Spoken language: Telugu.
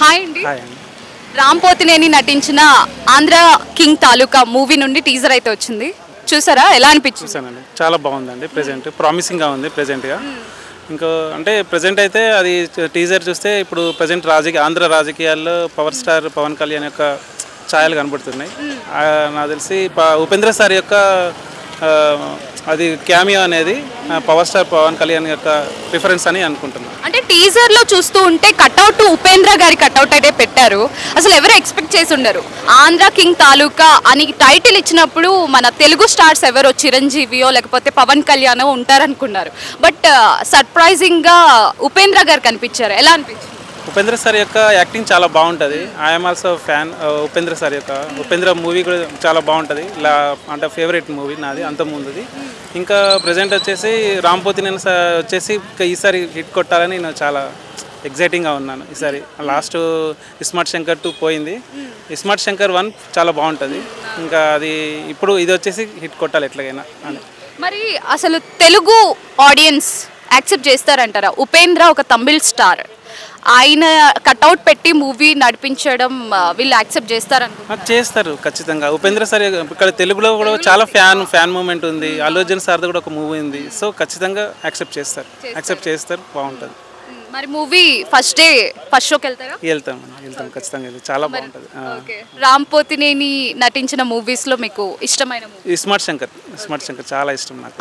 హాయ్ అండి. హాయ్ అండి. రామ్ పోతినేని నటించిన ఆంధ్ర కింగ్ తాలూకా మూవీ నుండి టీజర్ అయితే వచ్చింది. చూసారా, ఎలా అనిపించింది? చూసానండి, చాలా బాగుందండి. ప్రెజెంట్ ప్రామిసింగ్గా ఉంది ప్రెజెంట్గా. ఇంకా అంటే ప్రెజెంట్ అయితే అది టీజర్ చూస్తే ఇప్పుడు ప్రెజెంట్ ఆంధ్ర రాజకీయాల్లో పవర్ స్టార్ పవన్ కళ్యాణ్ యొక్క ఛాయలు కనబడుతున్నాయి. నాకు తెలిసి ఉపేంద్ర సార్ యొక్క అది క్యామియో అనేది పవర్ స్టార్ పవన్ కళ్యాణ్ యొక్క రిఫరెన్స్ అని అనుకుంటున్నాను. అంటే టీజర్ లో చూస్తూ ఉంటే కట్అవుట్ ఉపేంద్ర గారి కట్అవుట్ అయితే పెట్టారు. అసలు ఎవరు ఎక్స్పెక్ట్ చేసి ఉండరు. ఆంధ్ర కింగ్ తాలూకా అని టైటిల్ ఇచ్చినప్పుడు మన తెలుగు స్టార్స్ ఎవరో చిరంజీవియో లేకపోతే పవన్ కళ్యాణో ఉంటారనుకున్నారు. బట్ సర్ప్రైజింగ్ గా ఉపేంద్ర గారు కనిపించారు. ఎలా అనిపించింది? ఉపేంద్ర సార్ యొక్క యాక్టింగ్ చాలా బాగుంటుంది. I'm also fan Upendra sir యొక్క. ఉపేంద్ర మూవీ కూడా చాలా బాగుంటుంది. ఇలా అంటే ఫేవరెట్ మూవీ నాది అంత ముందుది. ఇంకా ప్రజెంట్ వచ్చేసి రామ్ పోతినేని వచ్చేసి ఈసారి హిట్ కొట్టాలని నేను చాలా ఎగ్జైటింగ్గా ఉన్నాను. ఈసారి లాస్ట్ ఇస్మార్ట్ శంకర్ 2 పోయింది. ఇస్మార్ట్ శంకర్ 1 చాలా బాగుంటుంది. ఇంకా అది ఇప్పుడు ఇది వచ్చేసి హిట్ కొట్టాలి ఎట్లాగైనా అని. మరి అసలు తెలుగు ఆడియన్స్ యాక్సెప్ట్ చేస్తారంటారా? ఉపేంద్ర ఒక తమిళ్ స్టార్, ఆయన కట్అవుట్ పెట్టి మూవీ నడిపించడం వీళ్ళు యాక్సెప్ట్ చేస్తారనుకుంటున్నారు? చేస్తారు ఖచ్చితంగా. ఉపేంద్ర సార్ ఇక్కడ తెలుగులో కూడా చాలా ఫ్యాన్ మూమెంట్ ఉంది. అల్లు అర్జున్ సార్ది కూడా ఒక మూవీ ఉంది. సో ఖచ్చితంగా యాక్సెప్ట్ చేస్తారు. బాగుంటుంది. మరి మూవీ ఫస్ట్ షోకి వెళ్తారా? వెళ్తాం ఖచ్చితంగా. చాలా బాగుంటుంది. రామ్ పోతినేని నటించిన మూవీస్ లో మీకు ఇష్టమైన మూవీ? ఇస్మార్ట్ శంకర్ చాలా ఇష్టం నాకు.